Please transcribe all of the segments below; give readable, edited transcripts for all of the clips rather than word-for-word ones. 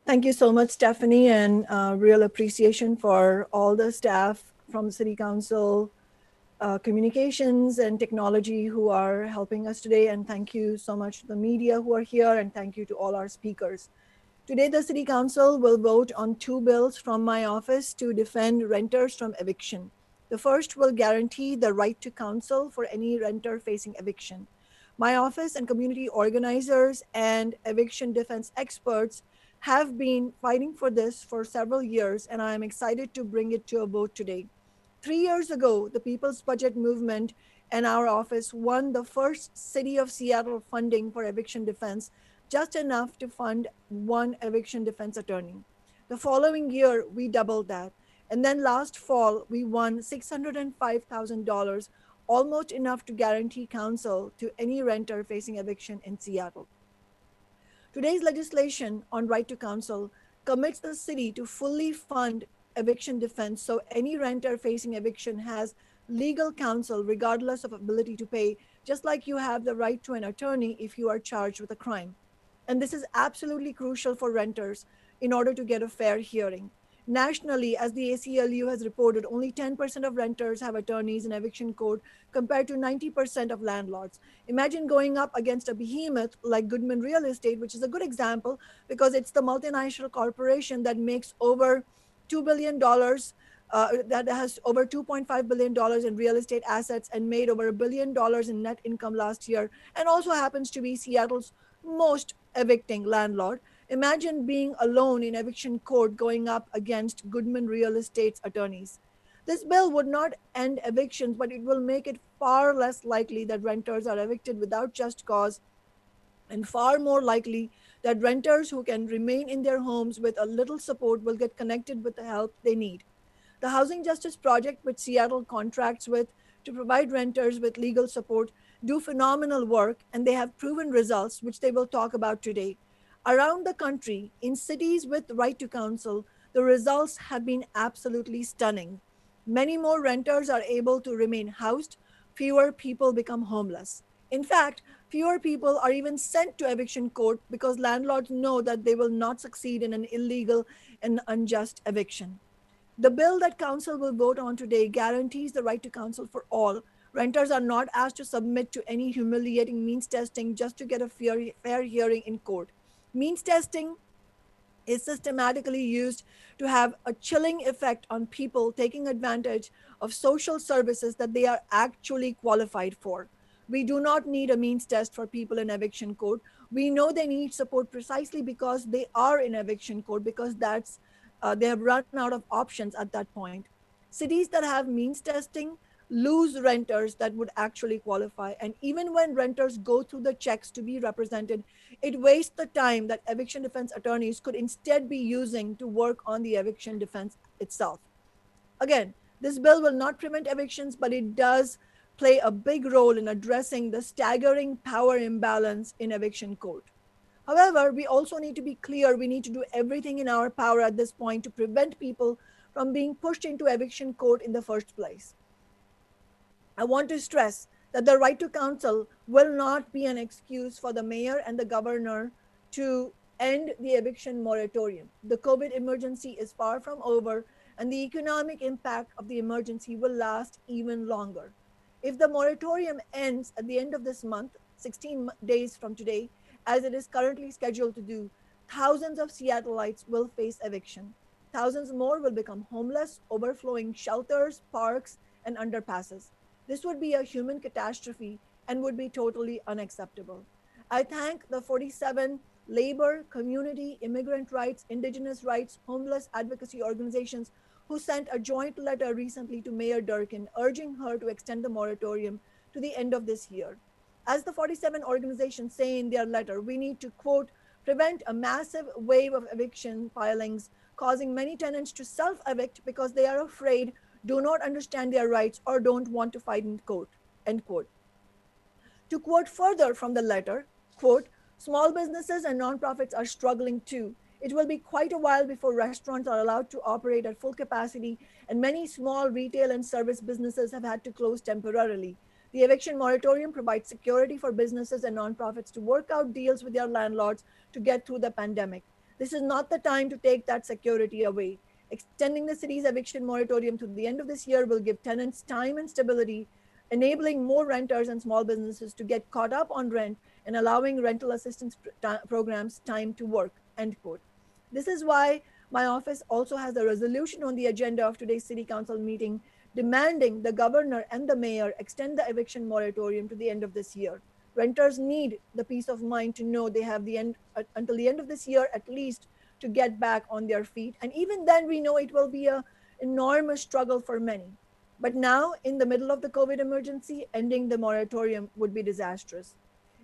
Thank you so much, Stephanie, and real appreciation for all the staff from City Council, communications and technology who are helping us today. And thank you so much to the media who are here, and thank you to all our speakers. Today, the City Council will vote on two bills from my office to defend renters from eviction. The first will guarantee the right to counsel for any renter facing eviction. My office and community organizers and eviction defense experts have been fighting for this for several years, and I am excited to bring it to a vote today. 3 years ago, the People's Budget Movement and our office won the first City of Seattle funding for eviction defense, just enough to fund one eviction defense attorney. The following year, we doubled that. And then last fall, we won $605,000, almost enough to guarantee counsel to any renter facing eviction in Seattle. Today's legislation on right to counsel commits the city to fully fund eviction defense so any renter facing eviction has legal counsel regardless of ability to pay, just like you have the right to an attorney if you are charged with a crime. And this is absolutely crucial for renters in order to get a fair hearing. Nationally, as the ACLU has reported, only 10% of renters have attorneys in eviction court compared to 90% of landlords. Imagine going up against a behemoth like Goodman Real Estate, which is a good example because it's the multinational corporation that makes over $2 billion, that has over $2.5 billion in real estate assets and made over $1 billion in net income last year, and also happens to be Seattle's most evicting landlord. Imagine being alone in eviction court going up against Goodman Real Estate's attorneys. This bill would not end evictions, but it will make it far less likely that renters are evicted without just cause, and far more likely that renters who can remain in their homes with a little support will get connected with the help they need. The Housing Justice Project, which Seattle contracts with to provide renters with legal support, do phenomenal work, and they have proven results, which they will talk about today. Around the country, in cities with right to counsel, the results have been absolutely stunning. Many more renters are able to remain housed, fewer people become homeless. In fact, fewer people are even sent to eviction court because landlords know that they will not succeed in an illegal and unjust eviction. The bill that Council will vote on today guarantees the right to counsel for all. Renters are not asked to submit to any humiliating means testing just to get a fair hearing in court. Means testing is systematically used to have a chilling effect on people taking advantage of social services that they are actually qualified for. We do not need a means test for people in eviction court. We know they need support precisely because they are in eviction court, because they have run out of options at that point. Cities that have means testing lose renters that would actually qualify. And even when renters go through the checks to be represented, it wastes the time that eviction defense attorneys could instead be using to work on the eviction defense itself. Again, this bill will not prevent evictions, but it does play a big role in addressing the staggering power imbalance in eviction court. However, we also need to be clear we need to do everything in our power at this point to prevent people from being pushed into eviction court in the first place. I want to stress that the right to counsel will not be an excuse for the mayor and the governor to end the eviction moratorium. The COVID emergency is far from over, and the economic impact of the emergency will last even longer. If the moratorium ends at the end of this month, 16 days from today, as it is currently scheduled to do, thousands of Seattleites will face eviction. Thousands more will become homeless, overflowing shelters, parks, and underpasses. This would be a human catastrophe and would be totally unacceptable. I thank the 47 labor, community, immigrant rights, indigenous rights, homeless advocacy organizations who sent a joint letter recently to Mayor Durkin urging her to extend the moratorium to the end of this year. As the 47 organizations say in their letter, we need to, quote, prevent a massive wave of eviction filings, causing many tenants to self evict because they are afraid, do not understand their rights, or don't want to fight in court, end quote. To quote further from the letter, quote, small businesses and nonprofits are struggling too. It will be quite a while before restaurants are allowed to operate at full capacity, and many small retail and service businesses have had to close temporarily. The eviction moratorium provides security for businesses and nonprofits to work out deals with their landlords to get through the pandemic. This is not the time to take that security away. Extending the city's eviction moratorium to the end of this year will give tenants time and stability, enabling more renters and small businesses to get caught up on rent and allowing rental assistance programs time to work, end quote. This is why my office also has a resolution on the agenda of today's city council meeting demanding the governor and the mayor extend the eviction moratorium to the end of this year. Renters need the peace of mind to know they have the end until the end of this year at least to get back on their feet. And even then, we know it will be an enormous struggle for many. But now, in the middle of the COVID emergency, ending the moratorium would be disastrous.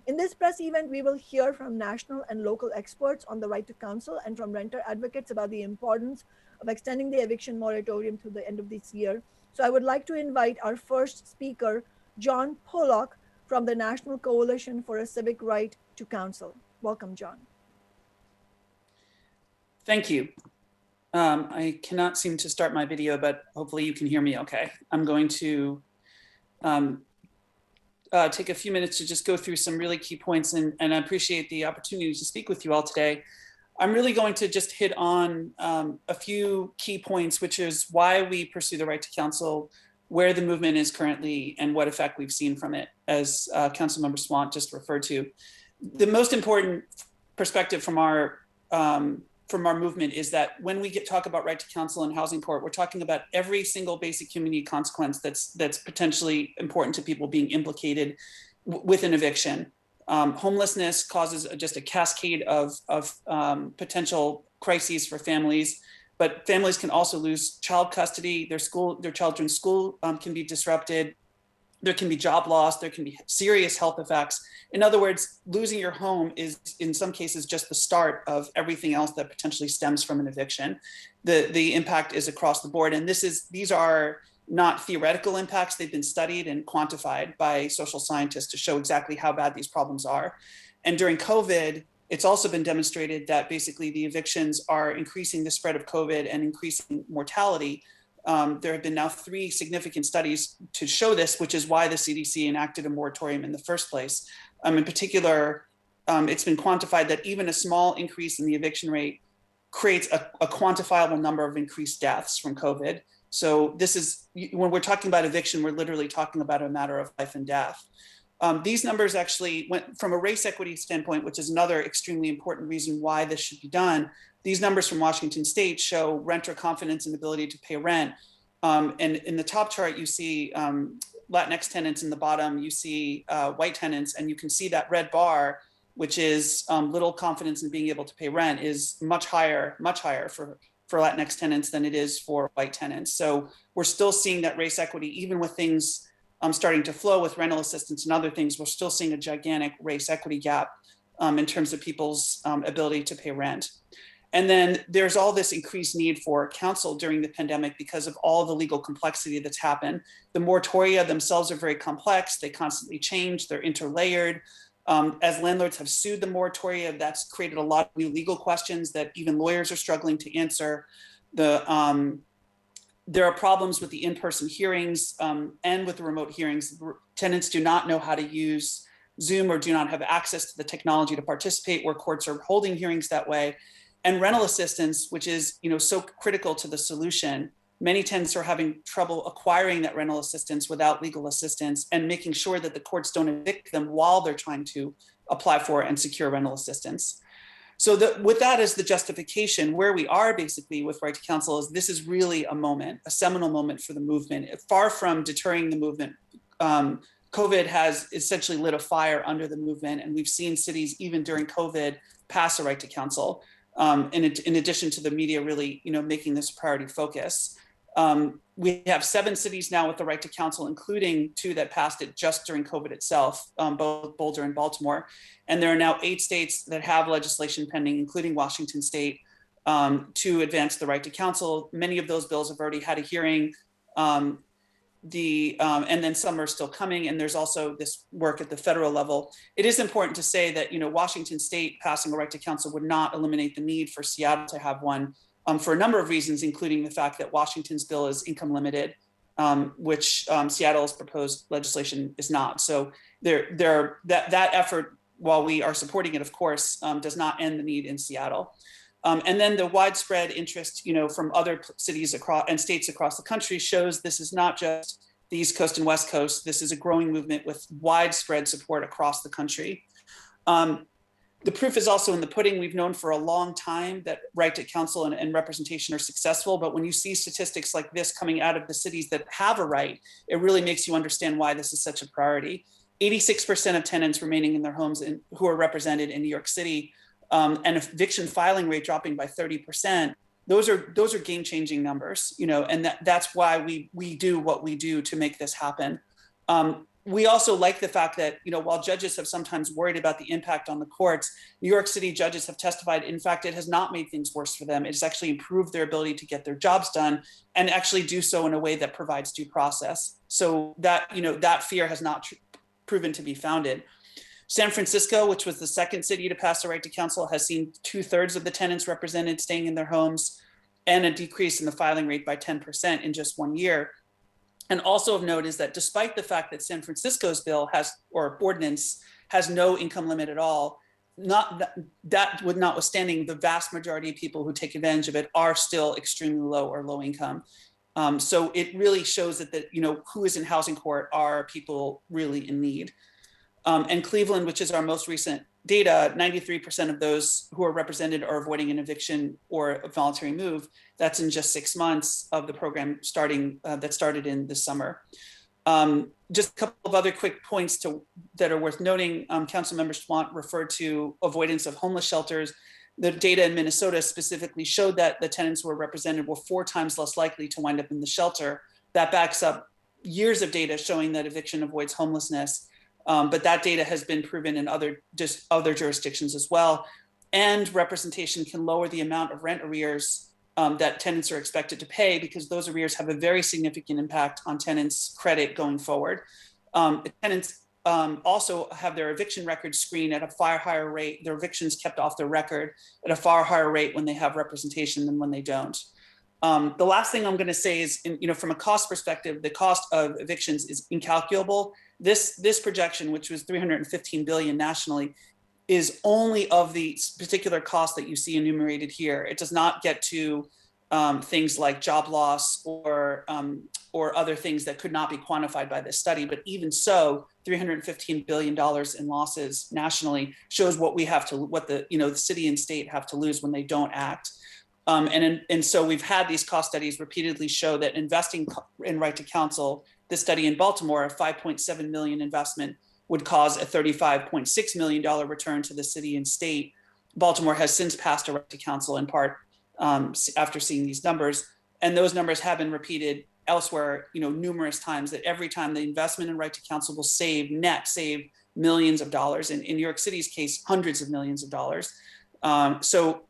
In this press event, we will hear from national and local experts on the right to counsel and from renter advocates about the importance of extending the eviction moratorium to the end of this year. So I would like to invite our first speaker, John Pollock, from the National Coalition for a Civic Right to Counsel. Welcome, John. Thank you. I cannot seem to start my video, but hopefully you can hear me okay. I'm going to take a few minutes to just go through some really key points, and I appreciate the opportunity to speak with you all today. I'm really going to just hit on a few key points, which is why we pursue the right to counsel, where the movement is currently, and what effect we've seen from it, as Councilmember Sawant just referred to. The most important perspective from our movement is that when we talk about right to counsel and housing court, we're talking about every single basic human need consequence that's potentially important to people being implicated with an eviction. Homelessness causes just a cascade of potential crises for families, but families can also lose child custody, their children's school can be disrupted, there can be job loss, there can be serious health effects. In other words, losing your home is in some cases just the start of everything else that potentially stems from an eviction. The impact is across the board, and these are not theoretical impacts. They've been studied and quantified by social scientists to show exactly how bad these problems are. And during COVID, it's also been demonstrated that basically the evictions are increasing the spread of COVID and increasing mortality. There have been now 3 significant studies to show this, which is why the CDC enacted a moratorium in the first place. In particular, it's been quantified that even a small increase in the eviction rate creates a quantifiable number of increased deaths from COVID. So this is, when we're talking about eviction, we're literally talking about a matter of life and death. These numbers actually went from a race equity standpoint, which is another extremely important reason why this should be done. These numbers from Washington State show renter confidence and ability to pay rent. And in the top chart, you see Latinx tenants. In the bottom, you see white tenants, and you can see that red bar, which is little confidence in being able to pay rent, is much higher for Latinx tenants than it is for white tenants. So we're still seeing that race equity, even with things starting to flow with rental assistance and other things, we're still seeing a gigantic race equity gap in terms of people's ability to pay rent. And then there's all this increased need for counsel during the pandemic because of all the legal complexity that's happened. The moratoria themselves are very complex. They constantly change, they're interlayered. As landlords have sued the moratoria, that's created a lot of new legal questions that even lawyers are struggling to answer. There are problems with the in-person hearings and with the remote hearings. Tenants do not know how to use Zoom or do not have access to the technology to participate where courts are holding hearings that way. And rental assistance, which is so critical to the solution. Many tenants are having trouble acquiring that rental assistance without legal assistance and making sure that the courts don't evict them while they're trying to apply for and secure rental assistance. So with that as the justification, where we are basically with right to counsel is this is really a moment, a seminal moment for the movement. Far from deterring the movement, COVID has essentially lit a fire under the movement, and we've seen cities even during COVID pass a right to counsel. In addition to the media really, making this a priority focus. We have 7 cities now with the right to counsel, including 2 that passed it just during COVID itself, both Boulder and Baltimore. And there are now 8 states that have legislation pending, including Washington State, to advance the right to counsel. Many of those bills have already had a hearing. And then some are still coming, and there's also this work at the federal level. It is important to say that Washington State passing a right to counsel would not eliminate the need for Seattle to have one for a number of reasons, including the fact that Washington's bill is income limited, which Seattle's proposed legislation is not. So that effort, while we are supporting it, of course, does not end the need in Seattle. And then the widespread interest, from other cities across and states across the country shows this is not just the East Coast and West Coast. This is a growing movement with widespread support across the country. The proof is also in the pudding. We've known for a long time that right to counsel and representation are successful, but when you see statistics like this coming out of the cities that have a right, it really makes you understand why this is such a priority. 86% of tenants remaining in their homes who are represented in New York City, and eviction filing rate dropping by 30%. Those are game-changing numbers, and that's why we do what we do to make this happen. We also like the fact that, while judges have sometimes worried about the impact on the courts, New York City judges have testified, in fact, it has not made things worse for them. It's actually improved their ability to get their jobs done and actually do so in a way that provides due process. So that, that fear has not proven to be founded. San Francisco, which was the second city to pass a right to counsel, has seen 2/3 of the tenants represented staying in their homes and a decrease in the filing rate by 10% in just 1 year. And also of note is that despite the fact that San Francisco's bill or ordinance has no income limit at all, notwithstanding, the vast majority of people who take advantage of it are still extremely low or low income. So it really shows that who is in housing court are people really in need. And Cleveland, which is our most recent data, 93% of those who are represented are avoiding an eviction or a voluntary move. That's in just 6 months of the program that started in this summer. Just a couple of other quick points that are worth noting. Councilmember Sawant referred to avoidance of homeless shelters. The data in Minnesota specifically showed that the tenants who were represented were 4 times less likely to wind up in the shelter. That backs up years of data showing that eviction avoids homelessness. But that data has been proven in other jurisdictions as well. And representation can lower the amount of rent arrears that tenants are expected to pay, because those arrears have a very significant impact on tenants' credit going forward. Tenants also have their eviction records screened at a far higher rate, their evictions kept off their record at a far higher rate when they have representation than when they don't. The last thing I'm going to say is, from a cost perspective, the cost of evictions is incalculable. This projection, which was $315 billion nationally, is only of the particular cost that you see enumerated here. It does not get to things like job loss or other things that could not be quantified by this study. But even so, $315 billion in losses nationally shows what the city and state have to lose when they don't act. And so we've had these cost studies repeatedly show that investing in right to counsel, this study in Baltimore, a $5.7 million investment would cause a $35.6 million return to the city and state. Baltimore has since passed a right to counsel in part after seeing these numbers. And those numbers have been repeated elsewhere, numerous times, that every time the investment in right to counsel will save millions of dollars. In New York City's case, hundreds of millions of dollars. So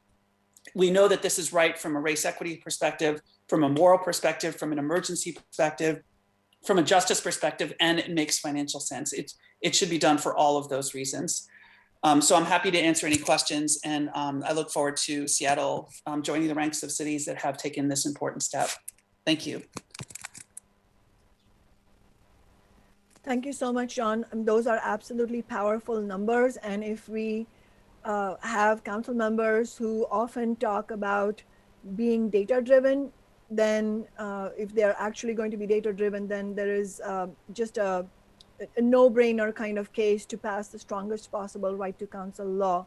we know that this is right from a race equity perspective, from a moral perspective, from an emergency perspective, from a justice perspective, and it makes financial sense. It should be done for all of those reasons. So I'm happy to answer any questions, and I look forward to Seattle joining the ranks of cities that have taken this important step. Thank you. Thank you so much, John. Those are absolutely powerful numbers. And if we have council members who often talk about being data-driven, then if they're actually going to be data-driven, then there is just a no-brainer kind of case to pass the strongest possible right to counsel law.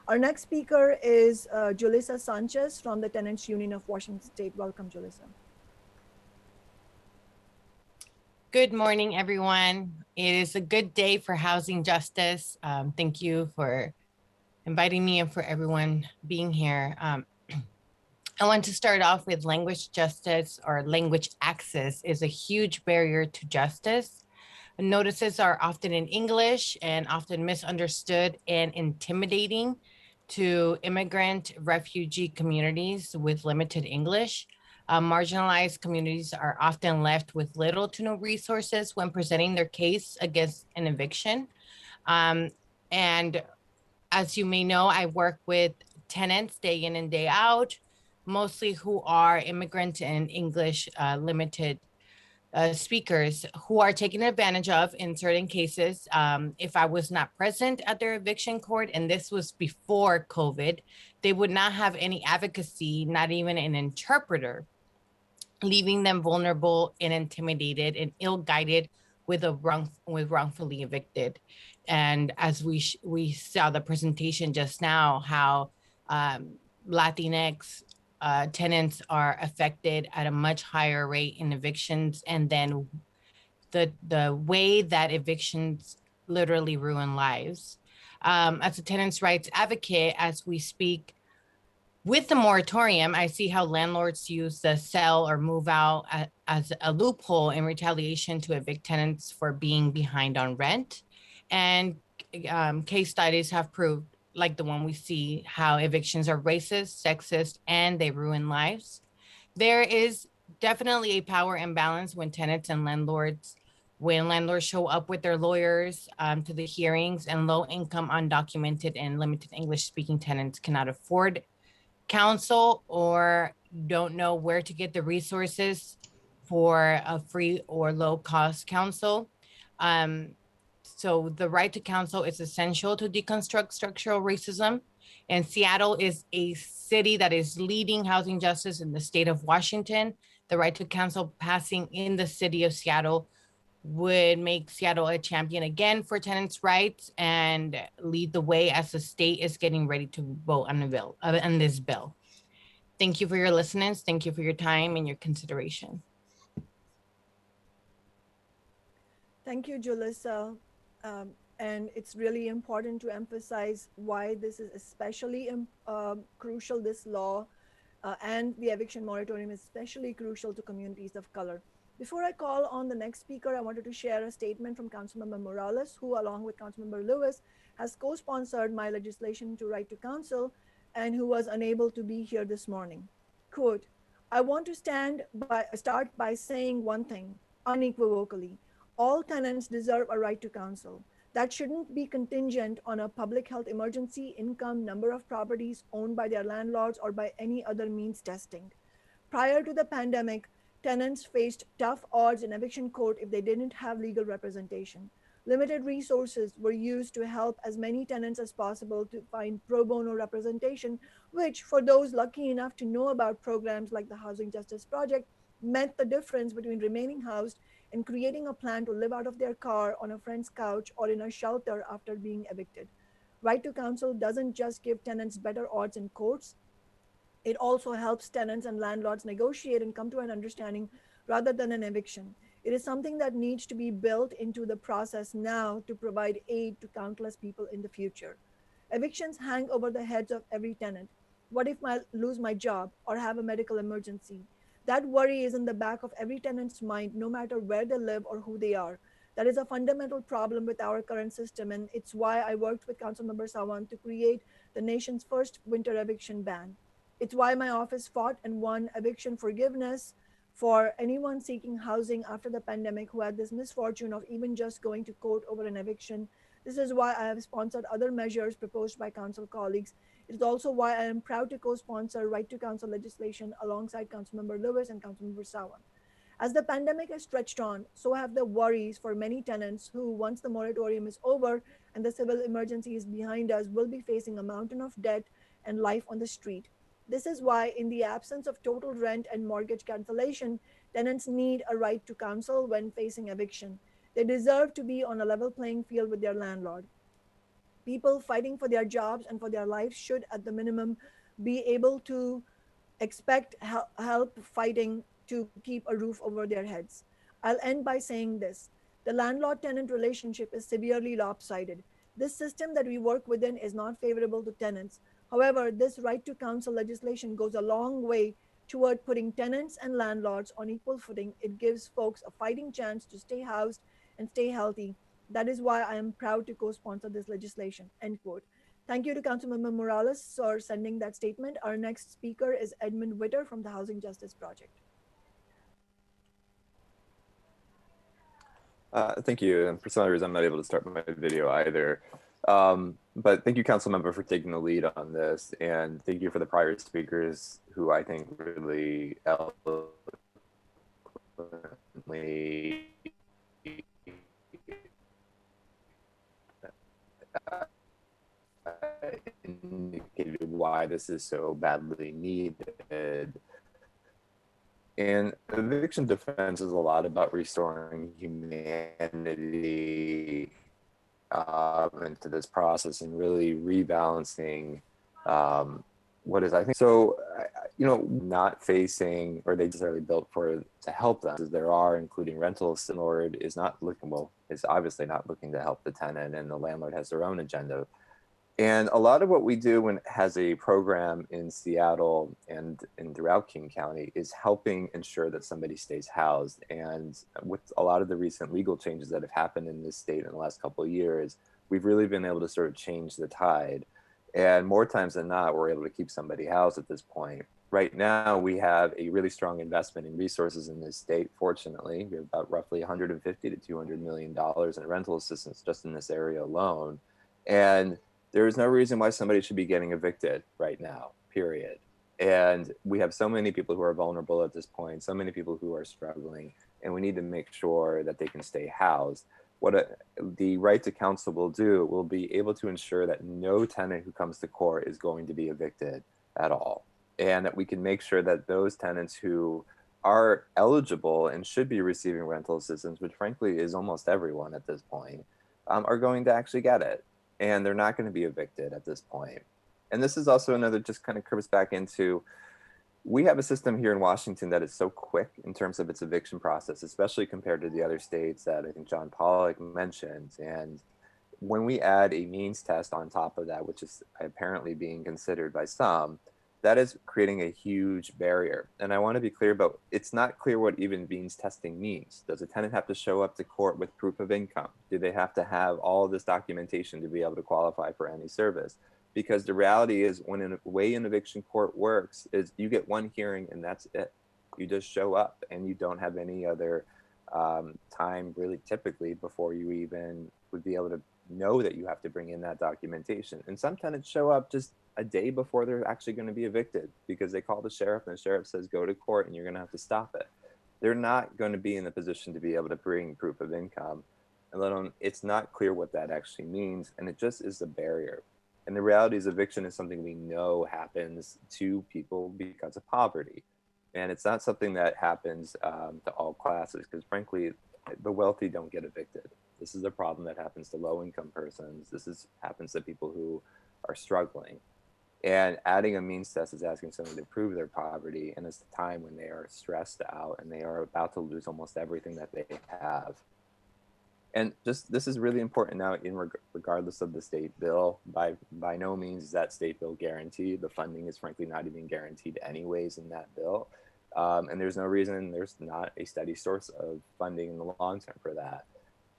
Our next speaker is Julissa Sanchez from the Tenants Union of Washington State. Welcome, Julissa. Good morning, everyone. It is a good day for housing justice. Thank you for inviting me and for everyone being here. I want to start off with language justice, or language access is a huge barrier to justice. Notices are often in English and often misunderstood and intimidating to immigrant refugee communities with limited English. Marginalized communities are often left with little to no resources when presenting their case against an eviction. And as you may know, I work with tenants day in and day out, mostly who are immigrant and English limited speakers who are taken advantage of in certain cases. If I was not present at their eviction court, and this was before COVID, they would not have any advocacy, not even an interpreter, leaving them vulnerable and intimidated and ill-guided with wrongfully evicted. And as we saw the presentation just now, how Latinx tenants are affected at a much higher rate in evictions, and then the way that evictions literally ruin lives. As a tenants' rights advocate, as we speak with the moratorium, I see how landlords use the sell or move out as a loophole in retaliation to evict tenants for being behind on rent. And case studies have proved, like the one we see, how evictions are racist, sexist, and they ruin lives. There is definitely a power imbalance when tenants and landlords, when landlords show up with their lawyers to the hearings, and low income, undocumented, and limited English speaking tenants cannot afford counsel or don't know where to get the resources for a free or low cost counsel. So the right to counsel is essential to deconstruct structural racism. And Seattle is a city that is leading housing justice in the state of Washington. The right to counsel passing in the city of Seattle would make Seattle a champion again for tenants' rights and lead the way as the state is getting ready to vote on this bill. Thank you for your listeners. Thank you for your time and your consideration. Thank you, Julissa. And it's really important to emphasize why this is especially crucial, this law and the eviction moratorium is especially crucial to communities of color. Before I call on the next speaker, I wanted to share a statement from Councilmember Morales, who along with Councilmember Lewis has co-sponsored my legislation to right to counsel and who was unable to be here this morning. Quote, I want to start by saying one thing unequivocally. All tenants deserve a right to counsel. That shouldn't be contingent on a public health emergency, income, number of properties owned by their landlords, or by any other means testing. Prior to the pandemic, tenants faced tough odds in eviction court if they didn't have legal representation. Limited resources were used to help as many tenants as possible to find pro bono representation, which for those lucky enough to know about programs like the Housing Justice Project meant the difference between remaining housed and creating a plan to live out of their car, on a friend's couch, or in a shelter after being evicted. Right to counsel doesn't just give tenants better odds in courts, it also helps tenants and landlords negotiate and come to an understanding rather than an eviction. It is something that needs to be built into the process now to provide aid to countless people in the future. Evictions hang over the heads of every tenant. What if I lose my job or have a medical emergency? That worry is in the back of every tenant's mind, no matter where they live or who they are. That is a fundamental problem with our current system, and it's why I worked with Councilmember Sawant to create the nation's first winter eviction ban. It's why my office fought and won eviction forgiveness for anyone seeking housing after the pandemic who had this misfortune of even just going to court over an eviction. This is why I have sponsored other measures proposed by council colleagues. It is also why I am proud to co-sponsor right to counsel legislation alongside Councilmember Lewis and Councilmember Sawant. As the pandemic has stretched on, so have the worries for many tenants who, once the moratorium is over and the civil emergency is behind us, will be facing a mountain of debt and life on the street. This is why, in the absence of total rent and mortgage cancellation, tenants need a right to counsel when facing eviction. They deserve to be on a level playing field with their landlord. People fighting for their jobs and for their lives should, at the minimum, be able to expect help fighting to keep a roof over their heads. I'll end by saying this. The landlord-tenant relationship is severely lopsided. This system that we work within is not favorable to tenants. However, this right to counsel legislation goes a long way toward putting tenants and landlords on equal footing. It gives folks a fighting chance to stay housed and stay healthy. That is why I am proud to co-sponsor this legislation, end quote. Thank you to Councilmember Morales for sending that statement. Our next speaker is Edmund Witter from the Housing Justice Project. Thank you. And for some reason, I'm not able to start my video either. But thank you, Councilmember, for taking the lead on this. And thank you for the prior speakers who I think really eloquently eloquently indicated why this is so badly needed. And eviction defense is a lot about restoring humanity into this process and really rebalancing what is, I think, so, you know, not facing, or they necessarily built for to help them, as there are, including rental landlord is not looking, well, is obviously not looking to help the tenant, and the landlord has their own agenda. And a lot of what we do when has a program in Seattle and throughout King County is helping ensure that somebody stays housed. And with a lot of the recent legal changes that have happened in this state in the last couple of years, we've really been able to sort of change the tide. And more times than not, we're able to keep somebody housed at this point. Right now, we have a really strong investment in resources in this state. Fortunately, we have about roughly $150 to $200 million in rental assistance just in this area alone. And there is no reason why somebody should be getting evicted right now, period. And we have so many people who are vulnerable at this point, so many people who are struggling, and we need to make sure that they can stay housed. What the right to counsel will do will be able to ensure that no tenant who comes to court is going to be evicted at all. And that we can make sure that those tenants who are eligible and should be receiving rental assistance, which frankly is almost everyone at this point, are going to actually get it. And they're not going to be evicted at this point. And this is also another, just kind of curves back into, we have a system here in Washington that is so quick in terms of its eviction process, especially compared to the other states that I think John Pollock mentioned. And when we add a means test on top of that, which is apparently being considered by some, that is creating a huge barrier. And I want to be clear about, it's not clear what even means testing means. Does a tenant have to show up to court with proof of income? Do they have to have all this documentation to be able to qualify for any service? Because the reality is, when in a way an eviction court works is you get one hearing and that's it. You just show up and you don't have any other time really typically before you even would be able to know that you have to bring in that documentation. And some tenants show up just a day before they're actually going to be evicted because they call the sheriff and the sheriff says, go to court and you're going to have to stop it. They're not going to be in the position to be able to bring proof of income. And let alone, it's not clear what that actually means. And it just is a barrier. And the reality is, eviction is something we know happens to people because of poverty. And it's not something that happens to all classes, because frankly, the wealthy don't get evicted. This is a problem that happens to low-income persons. Happens to people who are struggling. And adding a means test is asking someone to prove their poverty, and it's the time when they are stressed out and they are about to lose almost everything that they have. And just, this is really important now, regardless of the state bill. By no means is that state bill guaranteed. The funding is frankly not even guaranteed anyways in that bill. And there's no reason there's not a steady source of funding in the long term for that.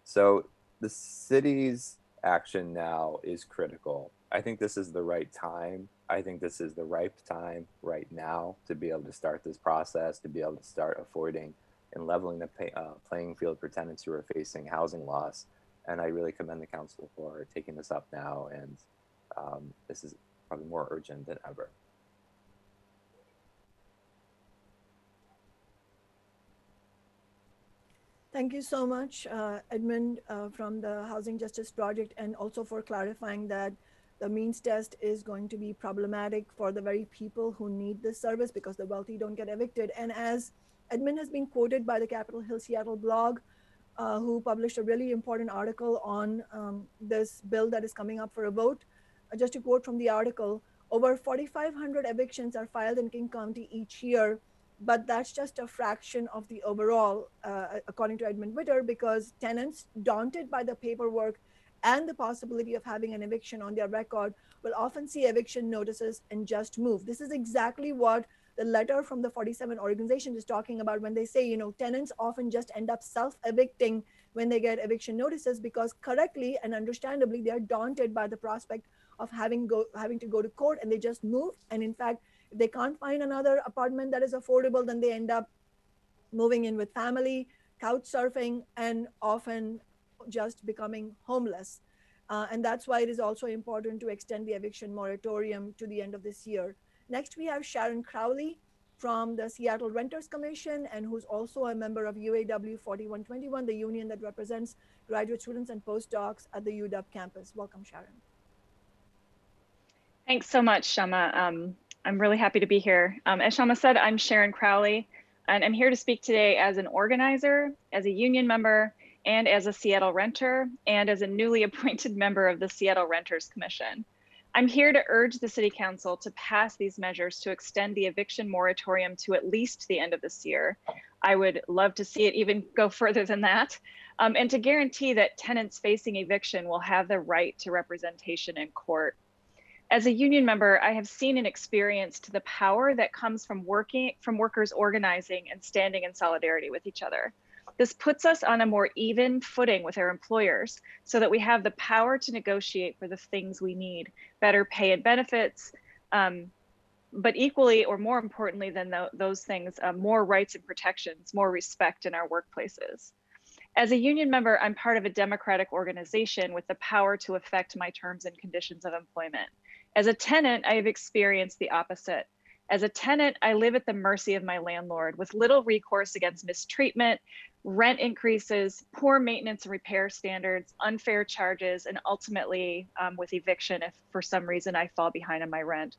So the city's action now is critical. I think this is the right time. I think this is the ripe time right now to be able to start this process, to be able to start affording and leveling the playing field for tenants who are facing housing loss. And I really commend the council for taking this up now. And this is probably more urgent than ever. Thank you so much, Edmund, from the Housing Justice Project, and also for clarifying that the means test is going to be problematic for the very people who need this service, because the wealthy don't get evicted. And as Edmund has been quoted by the Capitol Hill Seattle blog, who published a really important article on this bill that is coming up for a vote. Just to quote from the article, over 4,500 evictions are filed in King County each year, but that's just a fraction of the overall, according to Edmund Witter, because tenants, daunted by the paperwork and the possibility of having an eviction on their record, will often see eviction notices and just move. This is exactly what the letter from the 47 organizations is talking about when they say, you know, tenants often just end up self-evicting when they get eviction notices, because correctly and understandably, they're daunted by the prospect of having to go to court, and they just move. And in fact, if they can't find another apartment that is affordable, then they end up moving in with family, couch surfing, and often just becoming homeless. And that's why it is also important to extend the eviction moratorium to the end of this year. Next, we have Sharon Crowley, from the Seattle Renters Commission and who's also a member of UAW 4121, the union that represents graduate students and postdocs at the UW campus. Welcome, Sharon. Thanks so much, Kshama. I'm really happy to be here. As Kshama said, I'm Sharon Crowley, and I'm here to speak today as an organizer, as a union member, and as a Seattle renter, and as a newly appointed member of the Seattle Renters Commission. I'm here to urge the City Council to pass these measures to extend the eviction moratorium to at least the end of this year. I would love to see it even go further than that, and to guarantee that tenants facing eviction will have the right to representation in court. As a union member, I have seen and experienced the power that comes from workers organizing and standing in solidarity with each other. This puts us on a more even footing with our employers so that we have the power to negotiate for the things we need, better pay and benefits, but equally or more importantly than those things, more rights and protections, more respect in our workplaces. As a union member, I'm part of a democratic organization with the power to affect my terms and conditions of employment. As a tenant, I have experienced the opposite. As a tenant, I live at the mercy of my landlord with little recourse against mistreatment, rent increases, poor maintenance and repair standards, unfair charges, and ultimately with eviction if for some reason I fall behind on my rent.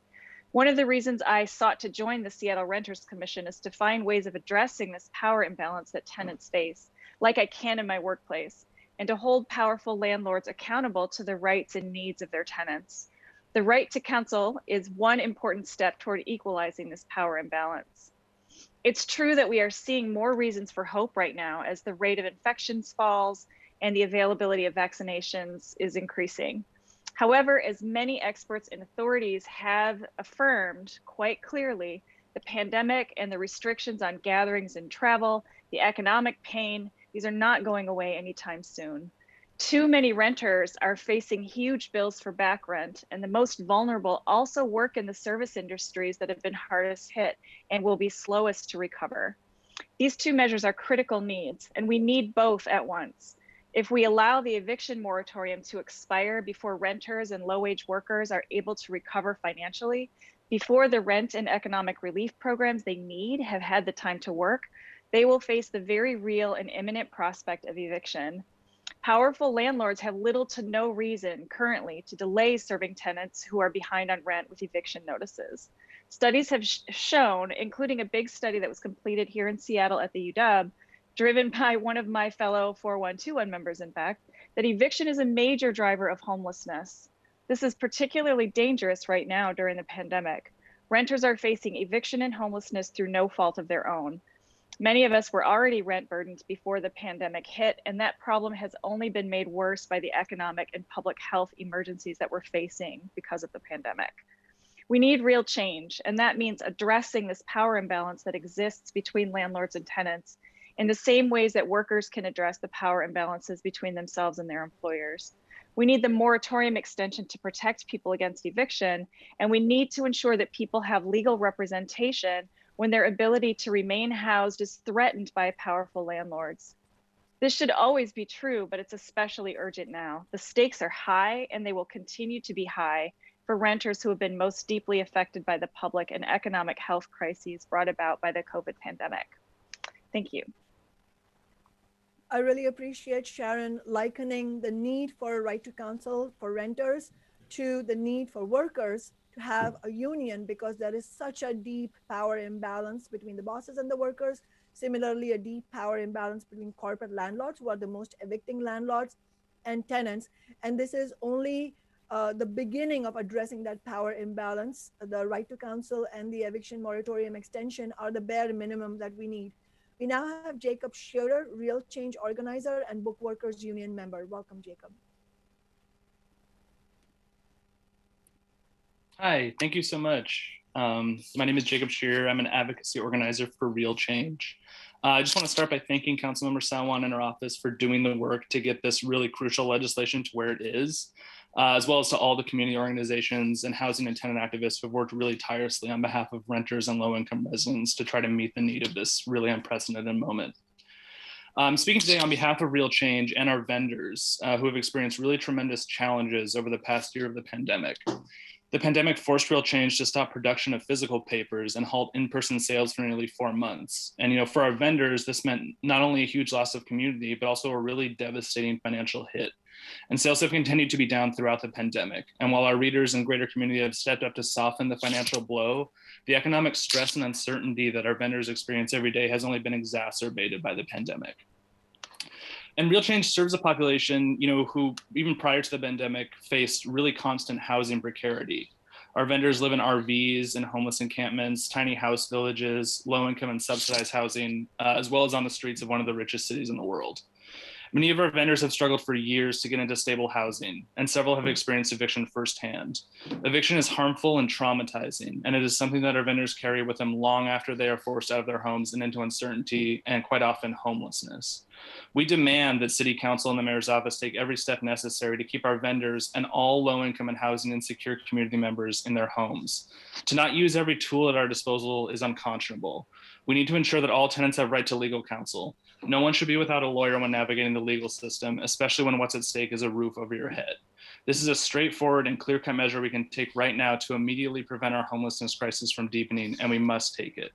One of the reasons I sought to join the Seattle Renters Commission is to find ways of addressing this power imbalance that tenants face, like I can in my workplace, and to hold powerful landlords accountable to the rights and needs of their tenants. The right to counsel is one important step toward equalizing this power imbalance. It's true that we are seeing more reasons for hope right now as the rate of infections falls and the availability of vaccinations is increasing. However, as many experts and authorities have affirmed quite clearly, the pandemic and the restrictions on gatherings and travel, the economic pain, these are not going away anytime soon. Too many renters are facing huge bills for back rent, and the most vulnerable also work in the service industries that have been hardest hit and will be slowest to recover. These two measures are critical needs, and we need both at once. If we allow the eviction moratorium to expire before renters and low-wage workers are able to recover financially, before the rent and economic relief programs they need have had the time to work, they will face the very real and imminent prospect of eviction. Powerful landlords have little to no reason currently to delay serving tenants who are behind on rent with eviction notices. Studies have shown, including a big study that was completed here in Seattle at the UW, driven by one of my fellow 4121 members, in fact, that eviction is a major driver of homelessness. This is particularly dangerous right now during the pandemic. Renters are facing eviction and homelessness through no fault of their own. Many of us were already rent burdened before the pandemic hit, and that problem has only been made worse by the economic and public health emergencies that we're facing because of the pandemic. We need real change, and that means addressing this power imbalance that exists between landlords and tenants in the same ways that workers can address the power imbalances between themselves and their employers. We need the moratorium extension to protect people against eviction, and we need to ensure that people have legal representation when their ability to remain housed is threatened by powerful landlords. This should always be true, but it's especially urgent now. The stakes are high, and they will continue to be high for renters who have been most deeply affected by the public and economic health crises brought about by the COVID pandemic. Thank you. I really appreciate Sharon likening the need for a right to counsel for renters to the need for workers to have a union, because there is such a deep power imbalance between the bosses and the workers. Similarly, a deep power imbalance between corporate landlords, who are the most evicting landlords, and tenants. And this is only the beginning of addressing that power imbalance. The right to counsel and the eviction moratorium extension are the bare minimum that we need. We now have Jacob Shearer, Real Change organizer and Bookworkers Union member. Welcome, Jacob. Hi, thank you so much. My name is Jacob Shearer. I'm an advocacy organizer for Real Change. I just want to start by thanking Councilmember Sawant and her office for doing the work to get this really crucial legislation to where it is, as well as to all the community organizations and housing and tenant activists who have worked really tirelessly on behalf of renters and low-income residents to try to meet the need of this really unprecedented moment. I'm speaking today on behalf of Real Change and our vendors who have experienced really tremendous challenges over the past year of the pandemic. The pandemic forced Real Change to stop production of physical papers and halt in-person sales for nearly 4 months. And for our vendors, this meant not only a huge loss of community, but also a really devastating financial hit. And sales have continued to be down throughout the pandemic. And while our readers and greater community have stepped up to soften the financial blow, the economic stress and uncertainty that our vendors experience every day has only been exacerbated by the pandemic. And Real Change serves a population, who even prior to the pandemic faced really constant housing precarity. Our vendors live in RVs and homeless encampments, tiny house villages, low income and subsidized housing, as well as on the streets of one of the richest cities in the world. Many of our vendors have struggled for years to get into stable housing, and several have experienced eviction firsthand. Eviction is harmful and traumatizing, and it is something that our vendors carry with them long after they are forced out of their homes and into uncertainty and quite often homelessness. We demand that City Council and the Mayor's office take every step necessary to keep our vendors and all low-income and housing insecure community members in their homes. To not use every tool at our disposal is unconscionable. We need to ensure that all tenants have right to legal counsel. No one should be without a lawyer when navigating the legal system, especially when what's at stake is a roof over your head. This is a straightforward and clear-cut measure we can take right now to immediately prevent our homelessness crisis from deepening, and we must take it.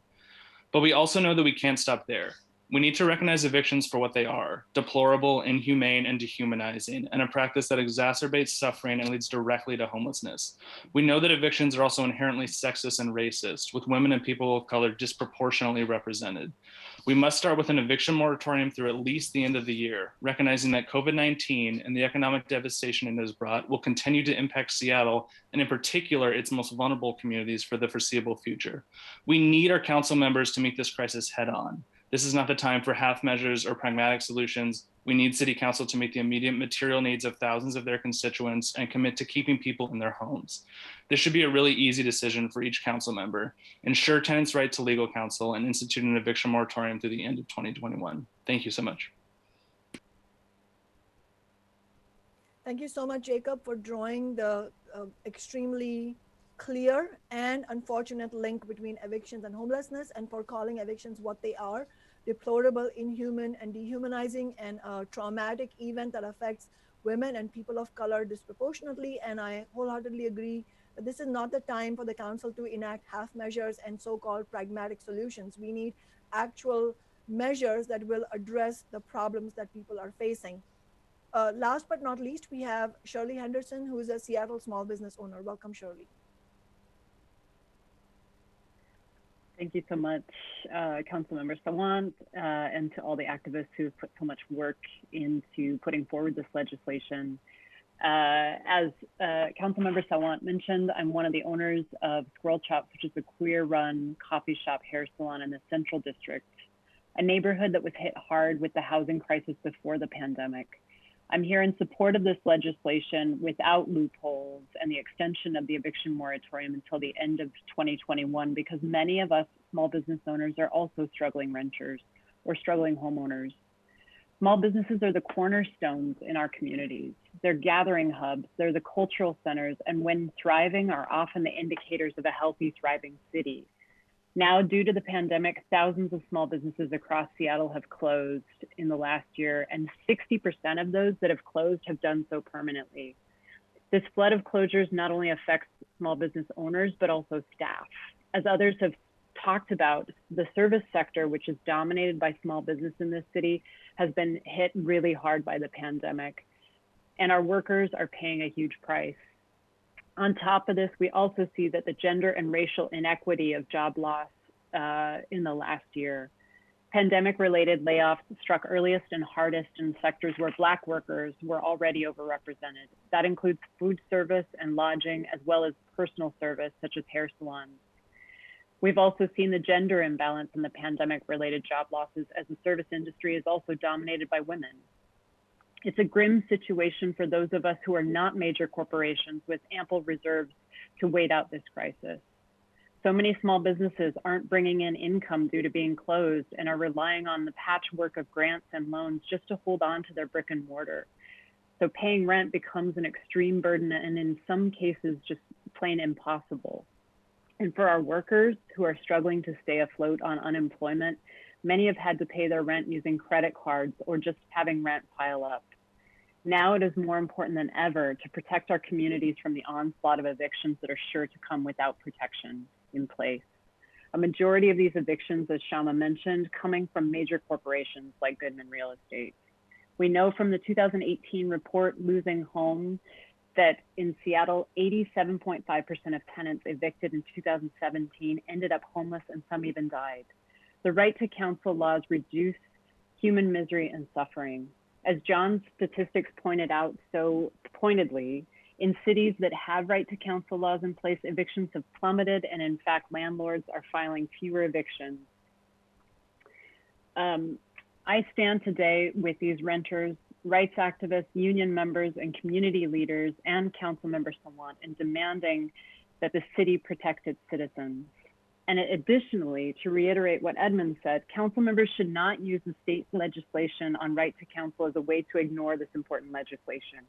But we also know that we can't stop there. We need to recognize evictions for what they are: deplorable, inhumane, and dehumanizing, and a practice that exacerbates suffering and leads directly to homelessness. We know that evictions are also inherently sexist and racist, with women and people of color disproportionately represented. We must start with an eviction moratorium through at least the end of the year, recognizing that COVID-19 and the economic devastation it has brought will continue to impact Seattle, and in particular, its most vulnerable communities for the foreseeable future. We need our council members to meet this crisis head on. This is not the time for half measures or pragmatic solutions. We need City Council to meet the immediate material needs of thousands of their constituents and commit to keeping people in their homes. This should be a really easy decision for each council member. Ensure tenants' right to legal counsel and institute an eviction moratorium through the end of 2021. Thank you so much. Thank you so much, Jacob, for drawing the extremely clear and unfortunate link between evictions and homelessness, and for calling evictions what they are: deplorable, inhuman, and dehumanizing, and a traumatic event that affects women and people of color disproportionately. And I wholeheartedly agree that this is not the time for the council to enact half measures and so-called pragmatic solutions. We need actual measures that will address the problems that people are facing. Last but not least, we have Shirley Henderson, who is a Seattle small business owner. Welcome, Shirley. Thank you so much, Councilmember Sawant, and to all the activists who've put so much work into putting forward this legislation. As Councilmember Sawant mentioned, I'm one of the owners of Squirrel Chops, which is a queer-run coffee shop hair salon in the Central District, a neighborhood that was hit hard with the housing crisis before the pandemic. I'm here in support of this legislation without loopholes and the extension of the eviction moratorium until the end of 2021, because many of us small business owners are also struggling renters or struggling homeowners. Small businesses are the cornerstones in our communities. They're gathering hubs, they're the cultural centers, and when thriving are often the indicators of a healthy, thriving city. Now, due to the pandemic, thousands of small businesses across Seattle have closed in the last year, and 60% of those that have closed have done so permanently. This flood of closures not only affects small business owners, but also staff. As others have talked about, the service sector, which is dominated by small business in this city, has been hit really hard by the pandemic, and our workers are paying a huge price. On top of this, we also see that the gender and racial inequity of job loss in the last year. Pandemic-related layoffs struck earliest and hardest in sectors where Black workers were already overrepresented. That includes food service and lodging, as well as personal service, such as hair salons. We've also seen the gender imbalance in the pandemic-related job losses, as the service industry is also dominated by women. It's a grim situation for those of us who are not major corporations with ample reserves to wait out this crisis. So many small businesses aren't bringing in income due to being closed and are relying on the patchwork of grants and loans just to hold on to their brick and mortar. So paying rent becomes an extreme burden, and in some cases just plain impossible. And for our workers who are struggling to stay afloat on unemployment, many have had to pay their rent using credit cards or just having rent pile up. Now it is more important than ever to protect our communities from the onslaught of evictions that are sure to come without protection in place. A majority of these evictions, as Kshama mentioned, coming from major corporations like Goodman Real Estate. We know from the 2018 report, Losing Home, that in Seattle, 87.5% of tenants evicted in 2017 ended up homeless and some even died. The right to counsel laws reduce human misery and suffering. As John's statistics pointed out so pointedly, in cities that have right to counsel laws in place, evictions have plummeted, and in fact, landlords are filing fewer evictions. I stand today with these renters, rights activists, union members, and community leaders, and Councilmember Sawant in demanding that the city protect its citizens. And additionally, to reiterate what Edmund said, council members should not use the state legislation on right to counsel as a way to ignore this important legislation.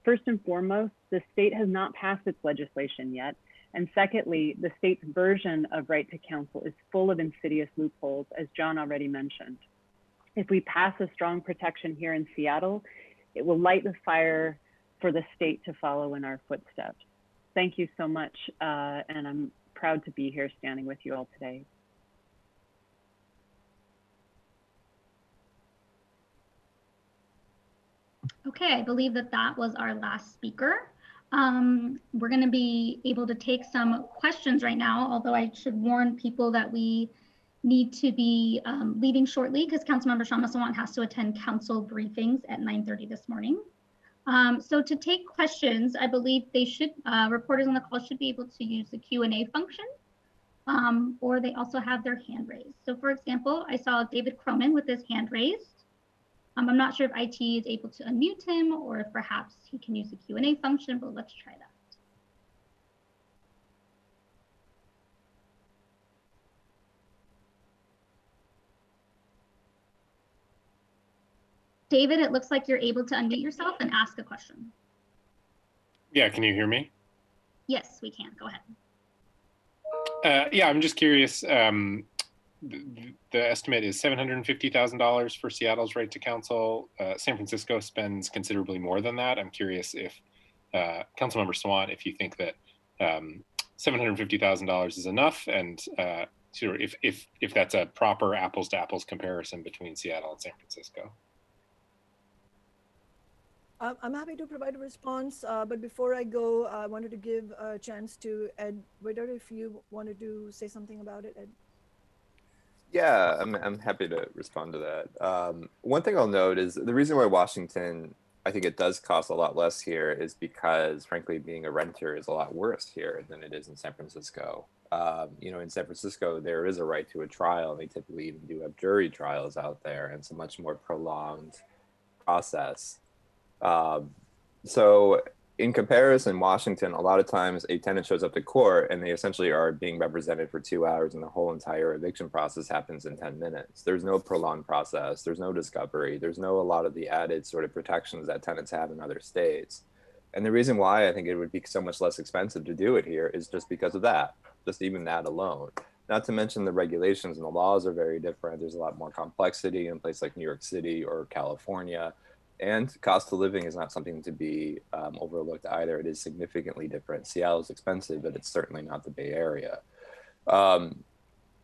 First and foremost, the state has not passed its legislation yet. And secondly, the state's version of right to counsel is full of insidious loopholes, as John already mentioned. If we pass a strong protection here in Seattle, it will light the fire for the state to follow in our footsteps. Thank you so much, and I'm proud to be here standing with you all today. Okay, I believe that that was our last speaker. We're going to be able to take some questions right now, although I should warn people that we need to be leaving shortly because Councilmember Kshama Sawant has to attend council briefings at 9:30 this morning. So to take questions, I believe they should, reporters on the call should be able to use the Q&A function, or they also have their hand raised. So for example, I saw David Croman with his hand raised. I'm not sure if IT is able to unmute him or if perhaps he can use the Q&A function, but let's try that. David, it looks like you're able to unmute yourself and ask a question. Yeah, can you hear me? Yes, we can. Go ahead. Yeah, I'm just curious. The estimate is $750,000 for Seattle's right to counsel. San Francisco spends considerably more than that. I'm curious if Councilmember Sawant, if you think that $750,000 is enough, and sort of if that's a proper apples to apples comparison between Seattle and San Francisco. I'm happy to provide a response, but before I go, I wanted to give a chance to Ed Witter if you wanted to say something about it, Ed. Yeah, I'm happy to respond to that. One thing I'll note is the reason why Washington, I think it does cost a lot less here is because, frankly, being a renter is a lot worse here than it is in San Francisco. You know, in San Francisco, there is a right to a trial. They typically even do have jury trials out there, and it's a much more prolonged process. So in comparison, Washington, a lot of times a tenant shows up to court and they essentially are being represented for 2 hours and the whole entire eviction process happens in 10 minutes. There's no prolonged process. There's no discovery. There's no a lot of the added sort of protections that tenants have in other states. And the reason why I think it would be so much less expensive to do it here is just because of that, just even that alone. Not to mention the regulations and the laws are very different. There's a lot more complexity in a place like New York City or California. And cost of living is not something to be overlooked either. It is significantly different. Seattle is expensive, but it's certainly not the Bay Area.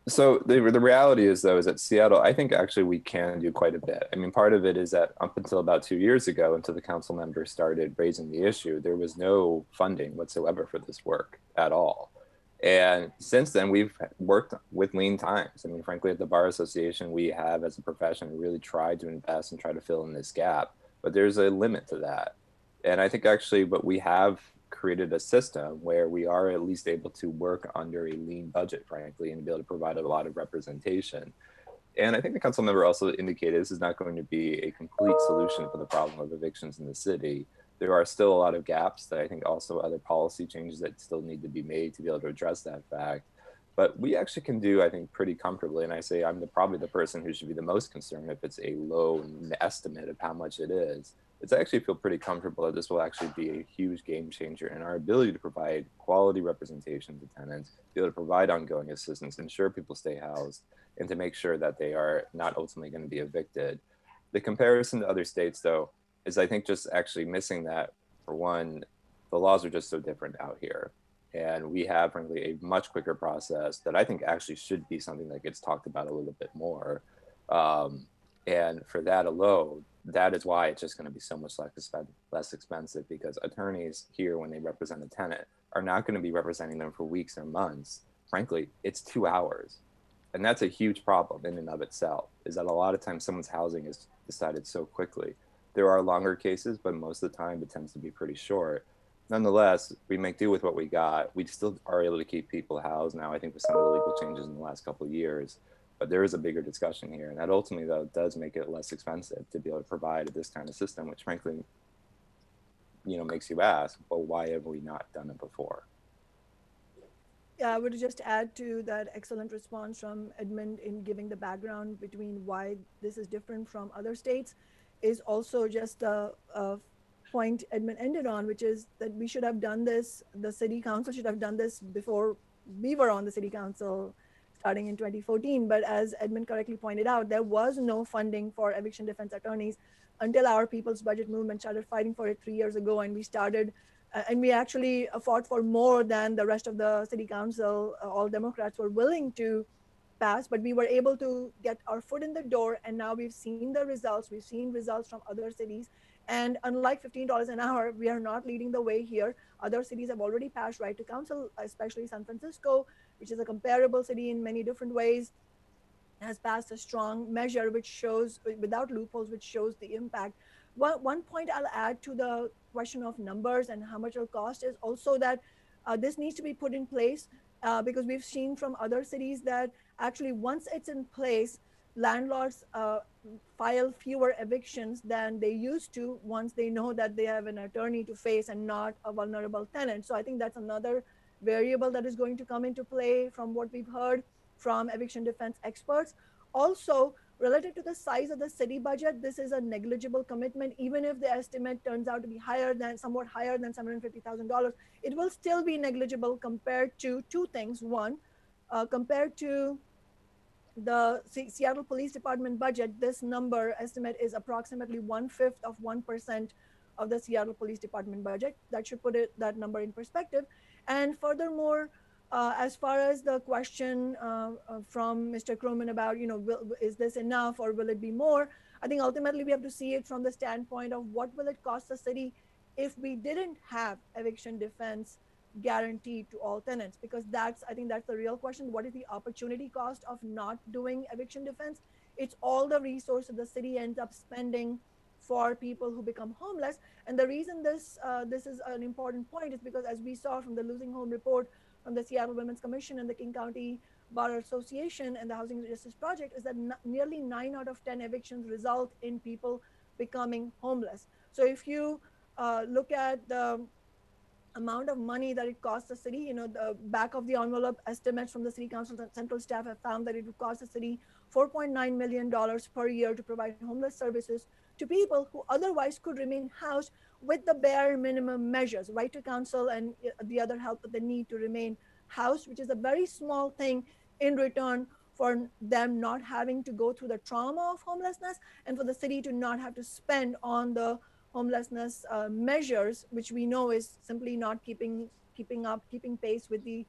So the reality is, though, is that Seattle, I think actually we can do quite a bit. I mean, part of it is that up until about 2 years ago, until the council members started raising the issue, there was no funding whatsoever for this work at all. And since then, we've worked with lean times. I mean, frankly, at the Bar Association, we have, as a profession, really tried to invest and try to fill in this gap. But there's a limit to that. And I think actually what we have created a system where we are at least able to work under a lean budget, frankly, and be able to provide a lot of representation. And I think the council member also indicated this is not going to be a complete solution for the problem of evictions in the city. There are still a lot of gaps that I think also other policy changes that still need to be made to be able to address that fact. But we actually can do, I think, pretty comfortably. And I say I'm probably the person who should be the most concerned if it's a low estimate of how much it is. It's actually feel pretty comfortable that this will actually be a huge game changer in our ability to provide quality representation to tenants, be able to provide ongoing assistance, ensure people stay housed, and to make sure that they are not ultimately going to be evicted. The comparison to other states, though, is I think just actually missing that. For one, the laws are just so different out here. And we have, frankly, a much quicker process that I think actually should be something that gets talked about a little bit more. And for that alone, that is why it's just going to be so much less expensive, because attorneys here, when they represent a tenant, are not going to be representing them for weeks or months. Frankly, it's 2 hours. And that's a huge problem in and of itself, is that a lot of times someone's housing is decided so quickly. There are longer cases, but most of the time it tends to be pretty short. Nonetheless, we make do with what we got. We still are able to keep people housed now, I think, with some of the legal changes in the last couple of years. But there is a bigger discussion here. And that ultimately, though, does make it less expensive to be able to provide this kind of system, which frankly, makes you ask, well, why have we not done it before? Yeah, I would just add to that excellent response from Edmund in giving the background between why this is different from other states, is also just a point Edmund ended on, which is that we should have done this, the city council should have done this before we were on the city council starting in 2014. But as Edmund correctly pointed out, there was no funding for eviction defense attorneys until our People's Budget Movement started fighting for it 3 years ago. And we started, and we actually fought for more than the rest of the city council. All Democrats were willing to pass, but we were able to get our foot in the door. And now we've seen the results. We've seen results from other cities. And unlike $15 an hour, we are not leading the way here. Other cities have already passed right to counsel, especially San Francisco, which is a comparable city in many different ways, has passed a strong measure which shows, without loopholes, which shows the impact. One point I'll add to the question of numbers and how much it'll cost is also that this needs to be put in place because we've seen from other cities that actually once it's in place, landlords file fewer evictions than they used to once they know that they have an attorney to face and not a vulnerable tenant. So I think that's another variable that is going to come into play from what we've heard from eviction defense experts. Also, relative to the size of the city budget, this is a negligible commitment. Even if the estimate turns out to be somewhat higher than $750,000, it will still be negligible compared to two things. One, compared to the Seattle Police Department budget, this number estimate is approximately 1/5 of 1% of the Seattle Police Department budget. That should put that number in perspective. And furthermore, as far as the question from Mr. Croman about, is this enough or will it be more? I think ultimately we have to see it from the standpoint of what will it cost the city if we didn't have eviction defense guaranteed to all tenants, because I think that's the real question. What is the opportunity cost of not doing eviction defense? It's all the resources the city ends up spending for people who become homeless. And the reason this is an important point is because, as we saw from the Losing Home report from the Seattle Women's Commission and the King County Bar Association and the Housing Justice Project, is that nearly 9 out of 10 evictions result in people becoming homeless. So if you look at the amount of money that it costs the city, the back of the envelope estimates from the city council and central staff have found that it would cost the city $4.9 million per year to provide homeless services to people who otherwise could remain housed with the bare minimum measures, right to counsel and the other help that they need to remain housed, which is a very small thing in return for them not having to go through the trauma of homelessness and for the city to not have to spend on the homelessness measures, which we know is simply not keeping pace with the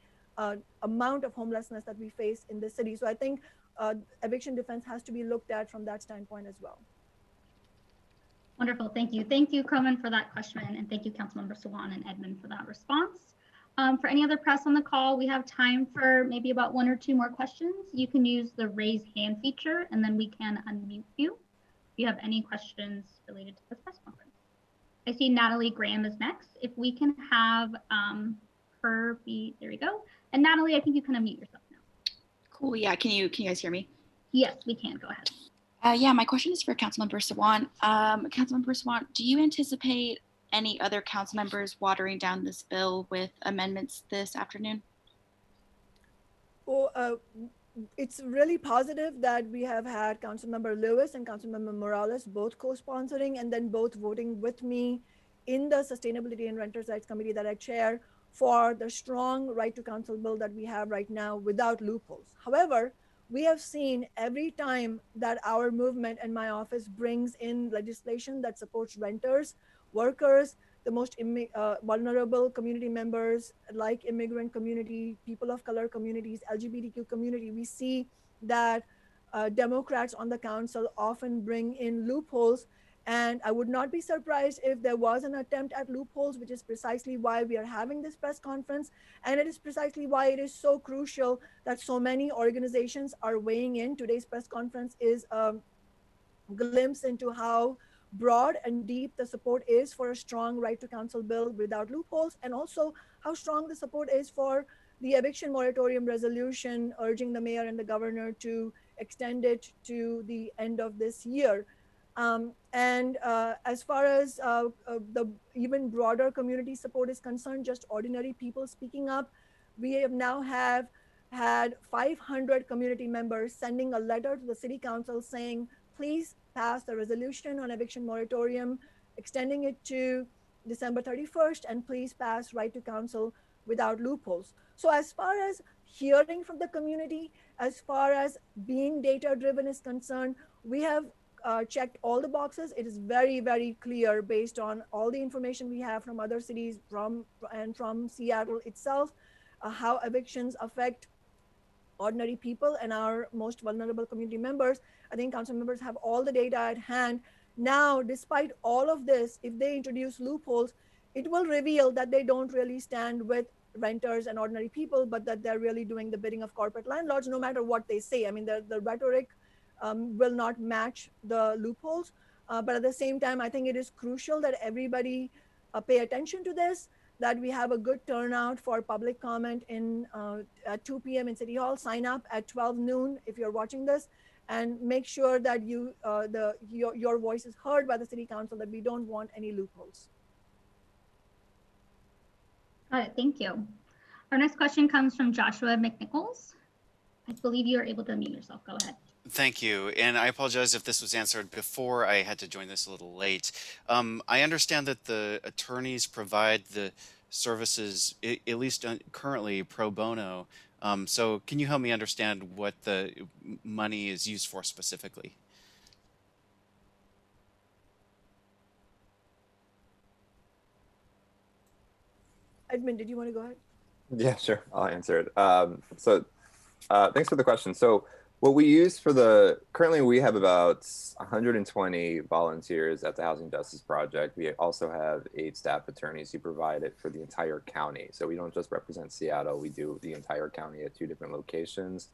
amount of homelessness that we face in the city. So I think eviction defense has to be looked at from that standpoint as well. Wonderful, thank you. Thank you, Croman, for that question, and thank you, Councilmember Sawant and Edmund, for that response. For any other press on the call, we have time for maybe about 1 or 2 more questions. You can use the raise hand feature, and then we can unmute you if you have any questions related to this press conference. I see Natalie Graham is next. If we can have her be, there we go. And Natalie, I think you can unmute yourself now. Cool, yeah, can you guys hear me? Yes, we can, go ahead. Yeah, my question is for Councilmember Sawant. Councilmember Sawant, do you anticipate any other council members watering down this bill with amendments this afternoon? Well, it's really positive that we have had Councilmember Lewis and Councilmember Morales both co-sponsoring and then both voting with me in the Sustainability and Renters' Rights Committee that I chair for the strong right to counsel bill that we have right now without loopholes. However, we have seen every time that our movement and my office brings in legislation that supports renters, workers, the most vulnerable community members like immigrant community, people of color communities, LGBTQ community, we see that Democrats on the council often bring in loopholes. And I would not be surprised if there was an attempt at loopholes, which is precisely why we are having this press conference. And it is precisely why it is so crucial that so many organizations are weighing in. Today's press conference is a glimpse into how broad and deep the support is for a strong right to counsel bill without loopholes, and also how strong the support is for the eviction moratorium resolution, urging the mayor and the governor to extend it to the end of this year. As far as the even broader community support is concerned, just ordinary people speaking up, we have now had 500 community members sending a letter to the city council saying, please pass the resolution on eviction moratorium, extending it to December 31st, and please pass right to counsel without loopholes. So as far as hearing from the community, as far as being data driven is concerned, we have checked all the boxes. It is very, very clear based on all the information we have from other cities from Seattle itself, how evictions affect ordinary people and our most vulnerable community members. I think council members have all the data at hand. Now, despite all of this, if they introduce loopholes, it will reveal that they don't really stand with renters and ordinary people, but that they're really doing the bidding of corporate landlords, no matter what they say. I mean, the rhetoric will not match the loopholes. But at the same time, I think it is crucial that everybody pay attention to this, that we have a good turnout for public comment at 2 p.m. in City Hall. Sign up at 12 noon if you're watching this, and make sure that your voice is heard by the City Council, that we don't want any loopholes. Got it, thank you. Our next question comes from Joshua McNichols. I believe you are able to unmute yourself, go ahead. Thank you. And I apologize if this was answered before. I had to join this a little late. I understand that the attorneys provide the services, at least currently, pro bono. So can you help me understand what the money is used for specifically? Edmund, did you want to go ahead? Yeah, sure. I'll answer it. Thanks for the question. So what we use for currently we have about 120 volunteers at the Housing Justice Project. We also have 8 staff attorneys who provide it for the entire county. So we don't just represent Seattle, we do the entire county at 2 different locations.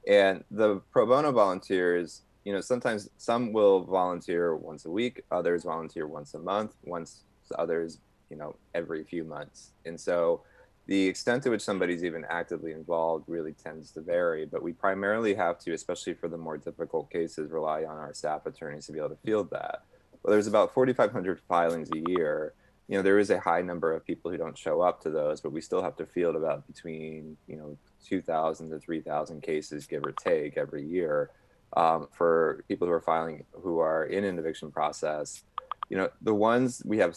And the pro bono volunteers, sometimes some will volunteer once a week, others volunteer once a month, others, every few months. And so the extent to which somebody's even actively involved really tends to vary, but we primarily have to, especially for the more difficult cases, rely on our staff attorneys to be able to field that. Well, there's about 4,500 filings a year. There is a high number of people who don't show up to those, but we still have to field about between, 2,000 to 3,000 cases, give or take, every year for people who are filing, who are in an eviction process. The ones we have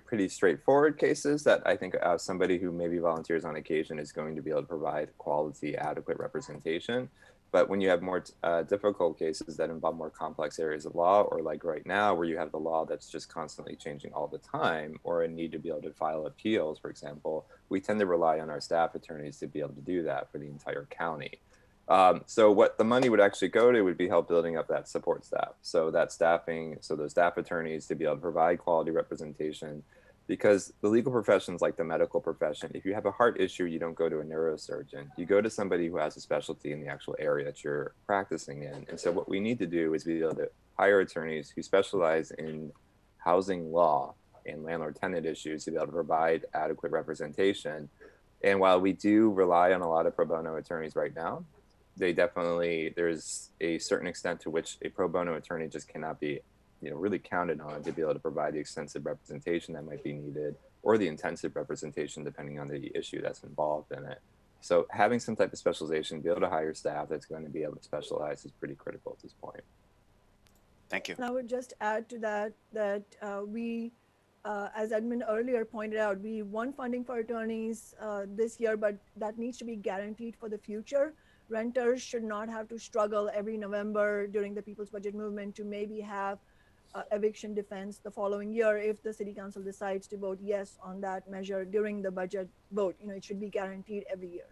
pretty straightforward cases that I think somebody who maybe volunteers on occasion is going to be able to provide quality, adequate representation. But when you have more difficult cases that involve more complex areas of law, or like right now where you have the law that's just constantly changing all the time, or a need to be able to file appeals, for example, we tend to rely on our staff attorneys to be able to do that for the entire county. So what the money would actually go to would be help building up that support staff. So that staffing, so those staff attorneys to be able to provide quality representation, because the legal professions, like the medical profession, if you have a heart issue, you don't go to a neurosurgeon, you go to somebody who has a specialty in the actual area that you're practicing in. And so what we need to do is be able to hire attorneys who specialize in housing law and landlord-tenant issues to be able to provide adequate representation. And while we do rely on a lot of pro bono attorneys right now, there's a certain extent to which a pro bono attorney just cannot be, really counted on to be able to provide the extensive representation that might be needed, or the intensive representation depending on the issue that's involved in it. So having some type of specialization, be able to hire staff that's going to be able to specialize is pretty critical at this point. Thank you. And I would just add to that we, as Edmund earlier pointed out, we won funding for attorneys this year, but that needs to be guaranteed for the future. Renters should not have to struggle every November during the People's Budget Movement to maybe have eviction defense the following year if the city council decides to vote yes on that measure during the budget vote. You know, it should be guaranteed every year.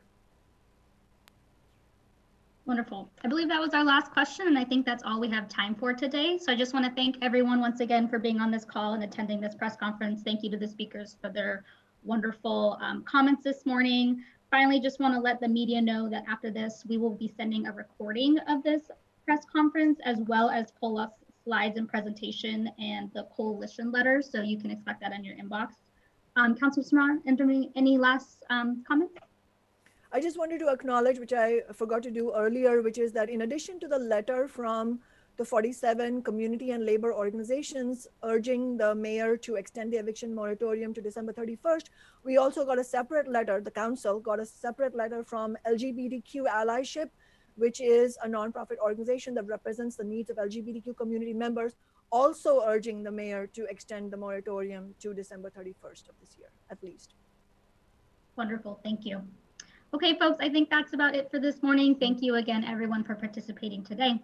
Wonderful. I believe that was our last question, and I think that's all we have time for today. So I just want to thank everyone once again for being on this call and attending this press conference. Thank you to the speakers for their wonderful comments this morning. Finally, just want to let the media know that after this, we will be sending a recording of this press conference as well as Pollock's slides and presentation and the coalition letter. So you can expect that in your inbox. Councilmember Sawant, any last comments? I just wanted to acknowledge, which I forgot to do earlier, which is that in addition to the letter from the 47 community and labor organizations urging the mayor to extend the eviction moratorium to December 31st, we also got a separate letter, the council got a separate letter from LGBTQ Allyship, which is a nonprofit organization that represents the needs of LGBTQ community members, also urging the mayor to extend the moratorium to December 31st of this year, at least. Wonderful, thank you. Okay, folks, I think that's about it for this morning. Thank you again, everyone, for participating today.